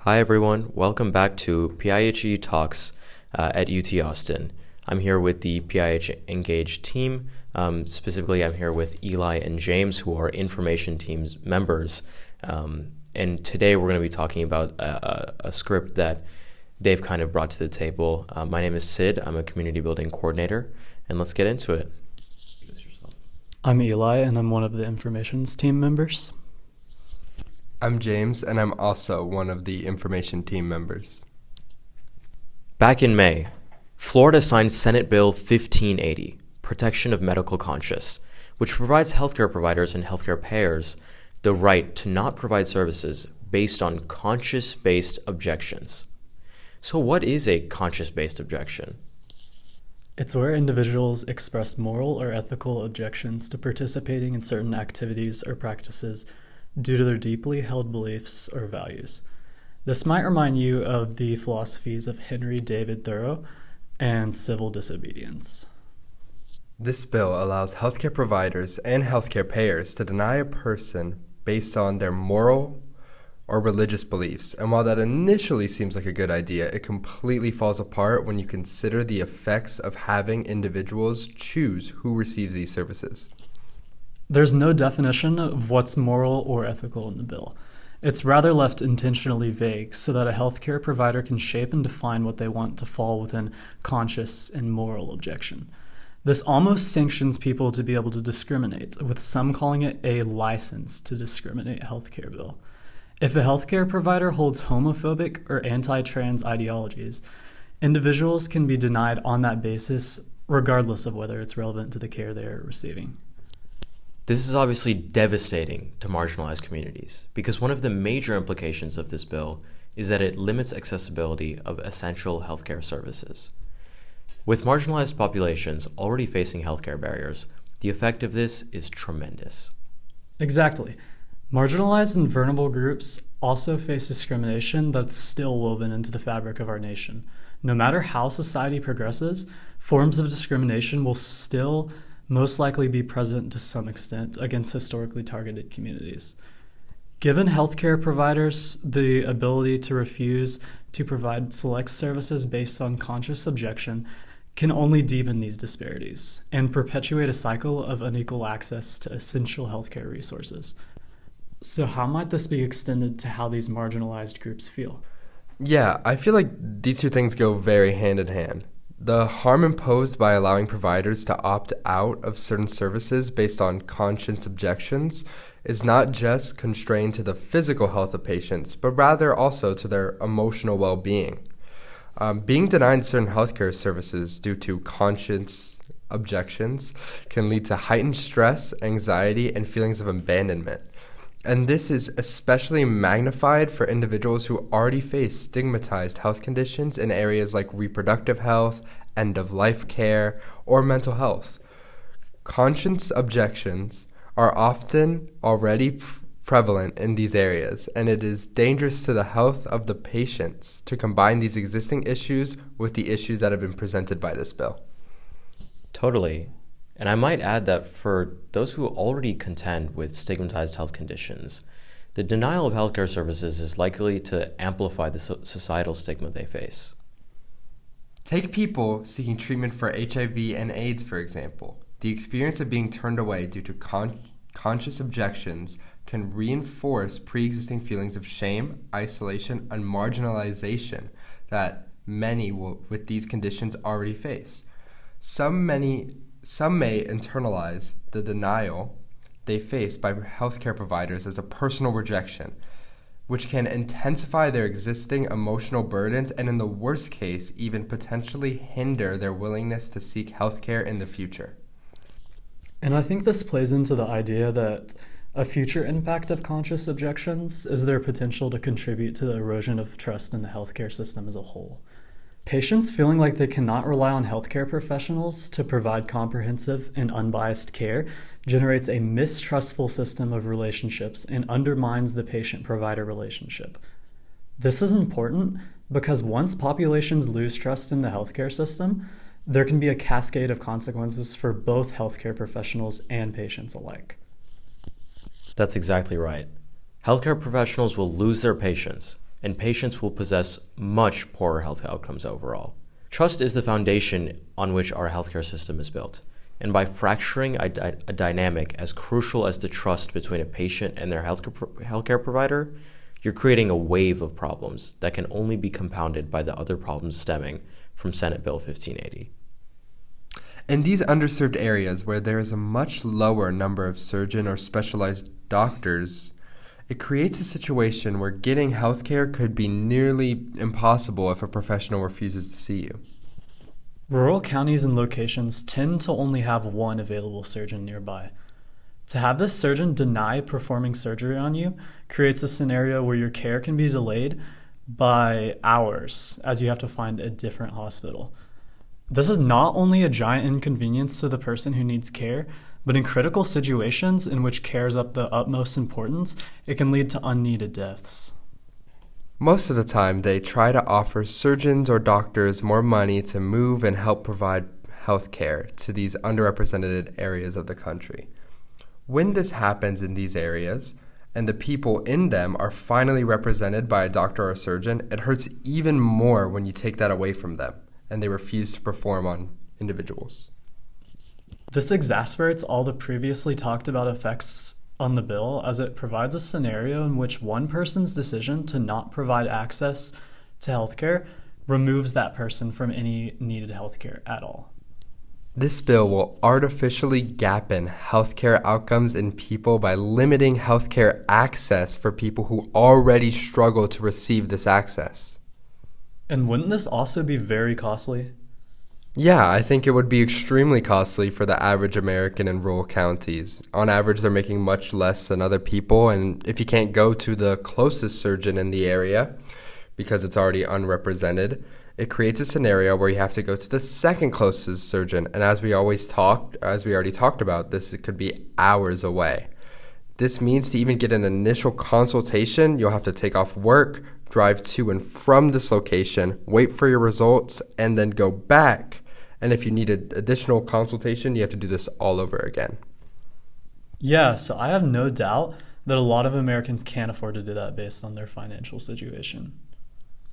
Hi everyone, welcome back to PIHE Talks at UT Austin. I'm here with the PIHE Engage team. Specifically, I'm here with Eli and James, who are information teams members. And today we're going to be talking about a script that they've kind of brought to the table. My name is Sid. I'm a community building coordinator, and let's get into it. I'm Eli, and I'm one of the informations team members. I'm James, and I'm also one of the information team members. Back in May, Florida signed Senate Bill 1580, Protection of Medical Conscience, which provides healthcare providers and healthcare payers the right to not provide services based on conscience-based objections. So what is a conscience-based objection? It's where individuals express moral or ethical objections to participating in certain activities or practices due to their deeply held beliefs or values. This might remind you of the philosophies of Henry David Thoreau and civil disobedience. This bill allows healthcare providers and healthcare payers to deny a person based on their moral or religious beliefs. And while that initially seems like a good idea, it completely falls apart when you consider the effects of having individuals choose who receives these services. There's no definition of what's moral or ethical in the bill. It's rather left intentionally vague so that a healthcare provider can shape and define what they want to fall within conscious and moral objection. This almost sanctions people to be able to discriminate, with some calling it a license to discriminate healthcare bill. If a healthcare provider holds homophobic or anti-trans ideologies, individuals can be denied on that basis, regardless of whether it's relevant to the care they are receiving. This is obviously devastating to marginalized communities because one of the major implications of this bill is that it limits accessibility of essential healthcare services. With marginalized populations already facing healthcare barriers, the effect of this is tremendous. Exactly. Marginalized and vulnerable groups also face discrimination that's still woven into the fabric of our nation. No matter how society progresses, forms of discrimination will still most likely be present to some extent against historically targeted communities. Given healthcare providers the ability to refuse to provide select services based on conscious objection can only deepen these disparities and perpetuate a cycle of unequal access to essential healthcare resources. So how might this be extended to how these marginalized groups feel? Yeah, I feel like these two things go very hand in hand. The harm imposed by allowing providers to opt out of certain services based on conscience objections is not just constrained to the physical health of patients, but rather also to their emotional well-being. Being denied certain healthcare services due to conscience objections can lead to heightened stress, anxiety, and feelings of abandonment. And this is especially magnified for individuals who already face stigmatized health conditions in areas like reproductive health, end-of-life care, or mental health. Conscience objections are often already prevalent in these areas, and it is dangerous to the health of the patients to combine these existing issues with the issues that have been presented by this bill. Totally. And I might add that for those who already contend with stigmatized health conditions, the denial of healthcare services is likely to amplify the societal stigma they face. Take people seeking treatment for HIV and AIDS, for example. The experience of being turned away due to conscious objections can reinforce pre-existing feelings of shame, isolation, and marginalization that many with these conditions already face. Some may internalize the denial they face by healthcare providers as a personal rejection, which can intensify their existing emotional burdens and, in the worst case, even potentially hinder their willingness to seek healthcare in the future. And I think this plays into the idea that a future impact of conscious objections is their potential to contribute to the erosion of trust in the healthcare system as a whole. Patients feeling like they cannot rely on healthcare professionals to provide comprehensive and unbiased care generates a mistrustful system of relationships and undermines the patient-provider relationship. This is important because once populations lose trust in the healthcare system, there can be a cascade of consequences for both healthcare professionals and patients alike. That's exactly right. Healthcare professionals will lose their patients, and patients will possess much poorer health outcomes overall. Trust is the foundation on which our healthcare system is built, and by fracturing a dynamic as crucial as the trust between a patient and their healthcare provider, you're creating a wave of problems that can only be compounded by the other problems stemming from Senate Bill 1580. In these underserved areas where there is a much lower number of surgeon or specialized doctors, it creates a situation where getting healthcare could be nearly impossible if a professional refuses to see you. Rural counties and locations tend to only have one available surgeon nearby. To have this surgeon deny performing surgery on you creates a scenario where your care can be delayed by hours as you have to find a different hospital. This is not only a giant inconvenience to the person who needs care, but in critical situations in which care is of the utmost importance, it can lead to unneeded deaths. Most of the time, they try to offer surgeons or doctors more money to move and help provide health care to these underrepresented areas of the country. When this happens in these areas, and the people in them are finally represented by a doctor or a surgeon, it hurts even more when you take that away from them and they refuse to perform on individuals. This exasperates all the previously talked about effects on the bill, as it provides a scenario in which one person's decision to not provide access to healthcare removes that person from any needed healthcare at all. This bill will artificially gapen healthcare outcomes in people by limiting healthcare access for people who already struggle to receive this access. And wouldn't this also be very costly? Yeah, I think it would be extremely costly for the average American in rural counties. On average, they're making much less than other people, and if you can't go to the closest surgeon in the area because it's already unrepresented, it creates a scenario where you have to go to the second closest surgeon, and as we already talked about, it could be hours away. This means to even get an initial consultation, you'll have to take off work, drive to and from this location, wait for your results, and then go back. And if you need an additional consultation, you have to do this all over again. Yeah, so I have no doubt that a lot of Americans can't afford to do that based on their financial situation.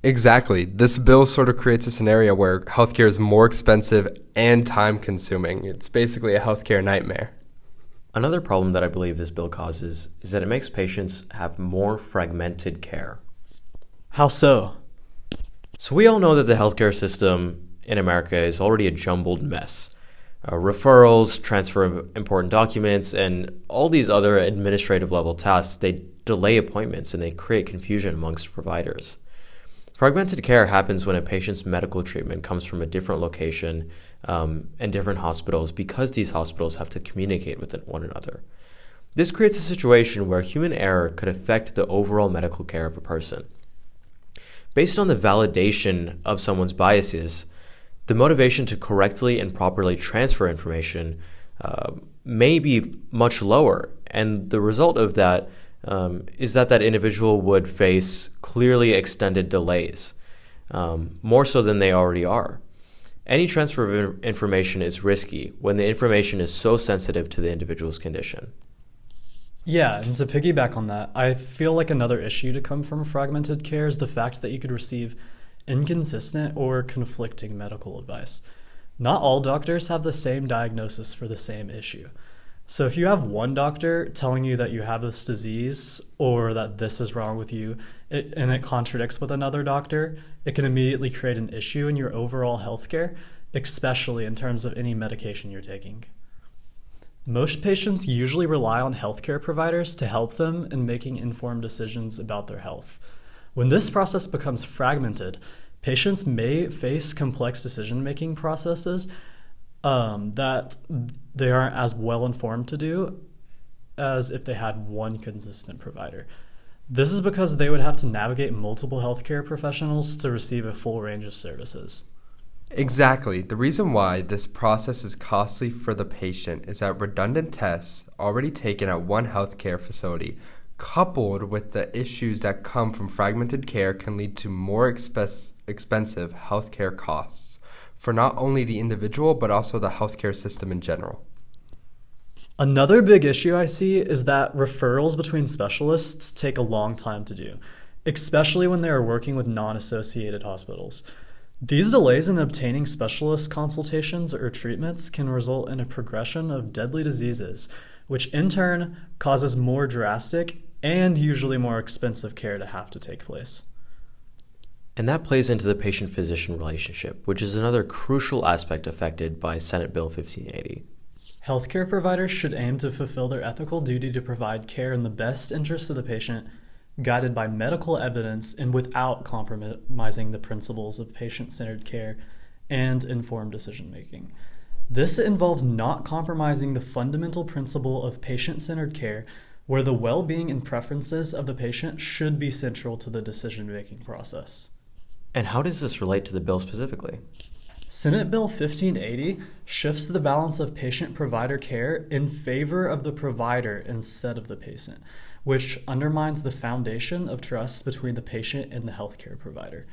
Exactly. This bill sort of creates a scenario where healthcare is more expensive and time-consuming. It's basically a healthcare nightmare. Another problem that I believe this bill causes is that it makes patients have more fragmented care. How so? So we all know that the healthcare system in America is already a jumbled mess. Referrals, transfer of important documents, and all these other administrative level tasks, they delay appointments and they create confusion amongst providers. Fragmented care happens when a patient's medical treatment comes from a different location and different hospitals because these hospitals have to communicate with one another. This creates a situation where human error could affect the overall medical care of a person. Based on the validation of someone's biases, the motivation to correctly and properly transfer information may be much lower, and the result of that is that individual would face clearly extended delays, more so than they already are. Any transfer of information is risky when the information is so sensitive to the individual's condition. Yeah, and to piggyback on that, I feel like another issue to come from fragmented care is the fact that you could receive inconsistent or conflicting medical advice. Not all doctors have the same diagnosis for the same issue. So if you have one doctor telling you that you have this disease or that this is wrong with you, and it contradicts with another doctor, it can immediately create an issue in your overall healthcare, especially in terms of any medication you're taking. Most patients usually rely on healthcare providers to help them in making informed decisions about their health. When this process becomes fragmented, patients may face complex decision-making processes that they aren't as well informed to do as if they had one consistent provider. This is because they would have to navigate multiple healthcare professionals to receive a full range of services. Exactly. The reason why this process is costly for the patient is that redundant tests already taken at one healthcare facility, coupled with the issues that come from fragmented care, can lead to more expensive healthcare costs for not only the individual, but also the healthcare system in general. Another big issue I see is that referrals between specialists take a long time to do. especially when they are working with non-associated hospitals. These delays in obtaining specialist consultations or treatments can result in a progression of deadly diseases, which in turn causes more drastic and usually more expensive care to have to take place. And that plays into the patient-physician relationship, which is another crucial aspect affected by Senate Bill 1580. Healthcare providers should aim to fulfill their ethical duty to provide care in the best interest of the patient, guided by medical evidence and without compromising the principles of patient-centered care and informed decision-making. This involves not compromising the fundamental principle of patient-centered care, where the well-being and preferences of the patient should be central to the decision-making process. And how does this relate to the bill specifically? Senate Bill 1580 shifts the balance of patient-provider care in favor of the provider instead of the patient, which undermines the foundation of trust between the patient and the healthcare provider.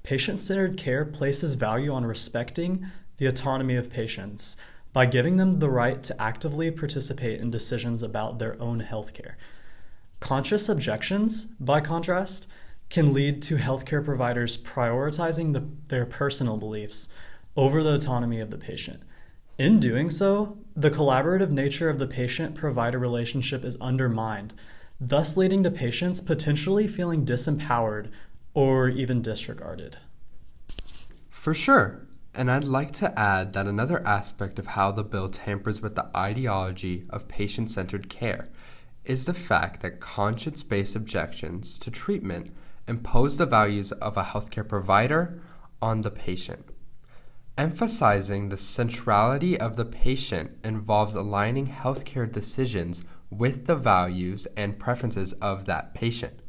Patient-centered care places value on respecting the autonomy of patients by giving them the right to actively participate in decisions about their own healthcare. Conscious objections, by contrast, can lead to healthcare providers prioritizing their personal beliefs over the autonomy of the patient. In doing so, the collaborative nature of the patient-provider relationship is undermined, thus leading to patients potentially feeling disempowered or even disregarded. For sure. And I'd like to add that another aspect of how the bill tampers with the ideology of patient-centered care is the fact that conscience-based objections to treatment impose the values of a healthcare provider on the patient. Emphasizing the centrality of the patient involves aligning healthcare decisions with the values and preferences of that patient.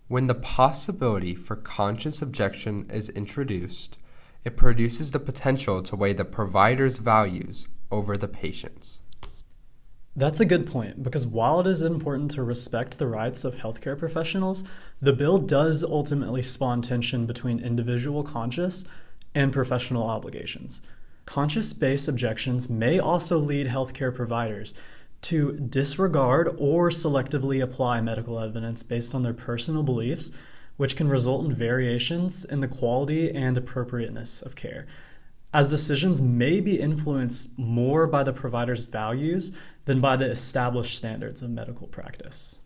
When the possibility for conscious objection is introduced, it produces the potential to weigh the provider's values over the patient's. That's a good point, because while it is important to respect the rights of healthcare professionals, the bill does ultimately spawn tension between individual conscious and professional obligations. Conscious-based objections may also lead healthcare providers to disregard or selectively apply medical evidence based on their personal beliefs, which can result in variations in the quality and appropriateness of care, as decisions may be influenced more by the provider's values than by the established standards of medical practice.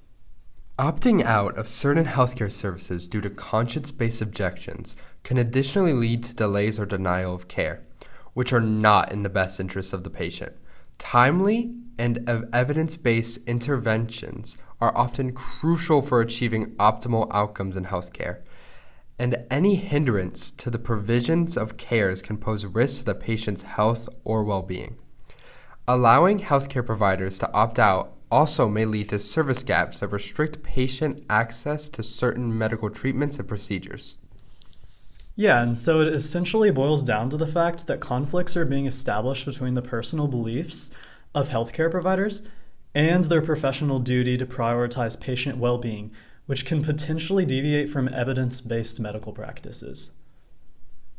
Opting out of certain healthcare services due to conscience-based objections can additionally lead to delays or denial of care, which are not in the best interest of the patient. Timely and evidence-based interventions are often crucial for achieving optimal outcomes in healthcare, and any hindrance to the provisions of cares can pose risks to the patient's health or well-being. Allowing healthcare providers to opt out also may lead to service gaps that restrict patient access to certain medical treatments and procedures. Yeah, and so it essentially boils down to the fact that conflicts are being established between the personal beliefs of healthcare providers and their professional duty to prioritize patient well-being, which can potentially deviate from evidence-based medical practices.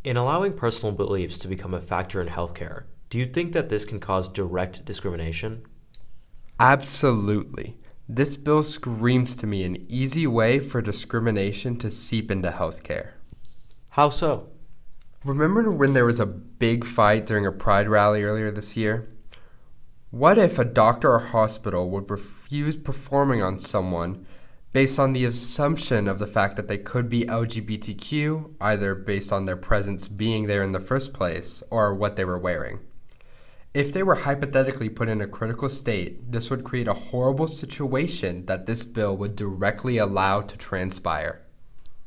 In allowing personal beliefs to become a factor in healthcare, do you think that this can cause direct discrimination? Absolutely. This bill screams to me an easy way for discrimination to seep into healthcare. How so? Remember when there was a big fight during a Pride rally earlier this year? What if a doctor or hospital would refuse performing on someone based on the assumption of the fact that they could be LGBTQ, either based on their presence being there in the first place or what they were wearing? If they were hypothetically put in a critical state, this would create a horrible situation that this bill would directly allow to transpire.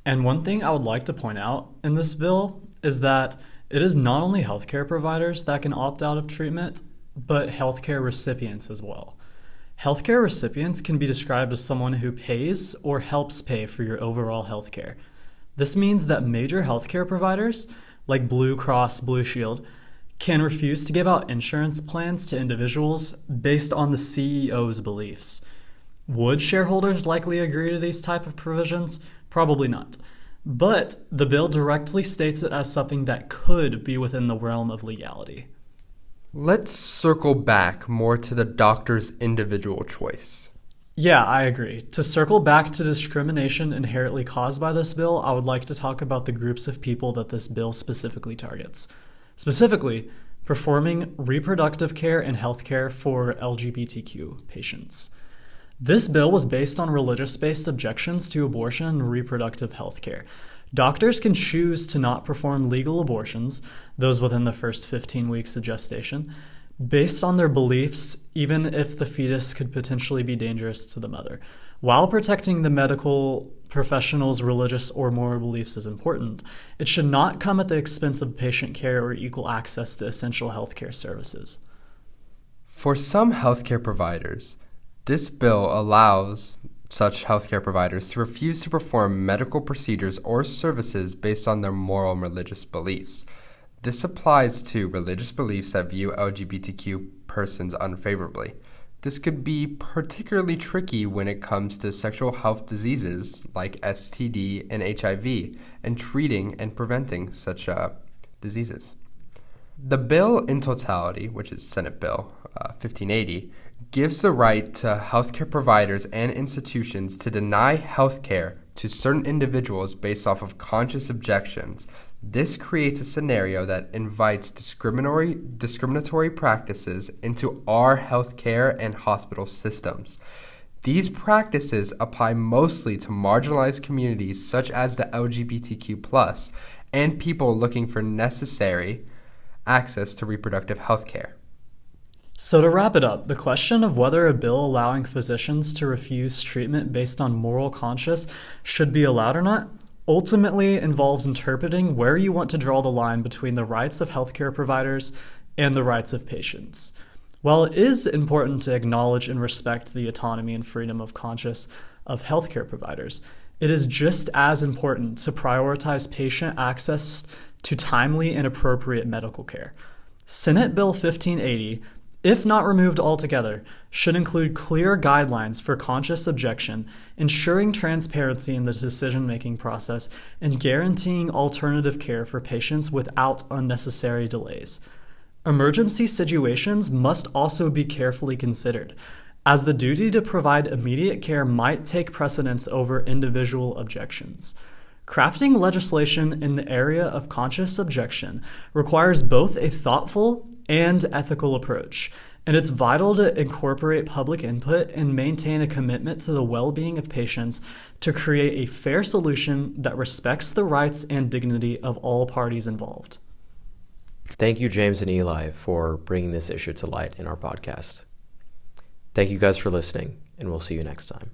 And one thing I would like to point out in this bill is that it is not only healthcare providers that can opt out of treatment, but healthcare recipients as well. Healthcare recipients can be described as someone who pays or helps pay for your overall healthcare. This means that major healthcare providers, like Blue Cross Blue Shield, can refuse to give out insurance plans to individuals based on the CEO's beliefs. Would shareholders likely agree to these type of provisions? Probably not. But the bill directly states it as something that could be within the realm of legality. Let's circle back more to the doctor's individual choice. Yeah, I agree. To circle back to discrimination inherently caused by this bill, I would like to talk about the groups of people that this bill specifically targets. Specifically, performing reproductive care and healthcare for LGBTQ patients. This bill was based on religious-based objections to abortion and reproductive health care. Doctors can choose to not perform legal abortions, those within the first 15 weeks of gestation, based on their beliefs, even if the fetus could potentially be dangerous to the mother. While protecting the medical professional's religious or moral beliefs is important, it should not come at the expense of patient care or equal access to essential healthcare services. For some healthcare providers, this bill allows such healthcare providers to refuse to perform medical procedures or services based on their moral and religious beliefs. This applies to religious beliefs that view LGBTQ persons unfavorably. This could be particularly tricky when it comes to sexual health diseases like STD and HIV, and treating and preventing such diseases. The bill in totality, which is Senate Bill 1580, gives the right to healthcare providers and institutions to deny healthcare to certain individuals based off of conscious objections. This creates a scenario that invites discriminatory practices into our healthcare and hospital systems. These practices apply mostly to marginalized communities such as the LGBTQ+ and people looking for necessary access to reproductive health care. So to wrap it up, the question of whether a bill allowing physicians to refuse treatment based on moral conscience should be allowed or not ultimately involves interpreting where you want to draw the line between the rights of healthcare providers and the rights of patients. While it is important to acknowledge and respect the autonomy and freedom of conscience of healthcare providers, it is just as important to prioritize patient access to timely and appropriate medical care. Senate Bill 1580, if not removed altogether, should include clear guidelines for conscious objection, ensuring transparency in the decision-making process, and guaranteeing alternative care for patients without unnecessary delays. Emergency situations must also be carefully considered, as the duty to provide immediate care might take precedence over individual objections. Crafting legislation in the area of conscious objection requires both a thoughtful and ethical approach, and it's vital to incorporate public input and maintain a commitment to the well-being of patients to create a fair solution that respects the rights and dignity of all parties involved. Thank you, James and Eli, for bringing this issue to light in our podcast. Thank you guys for listening, and we'll see you next time.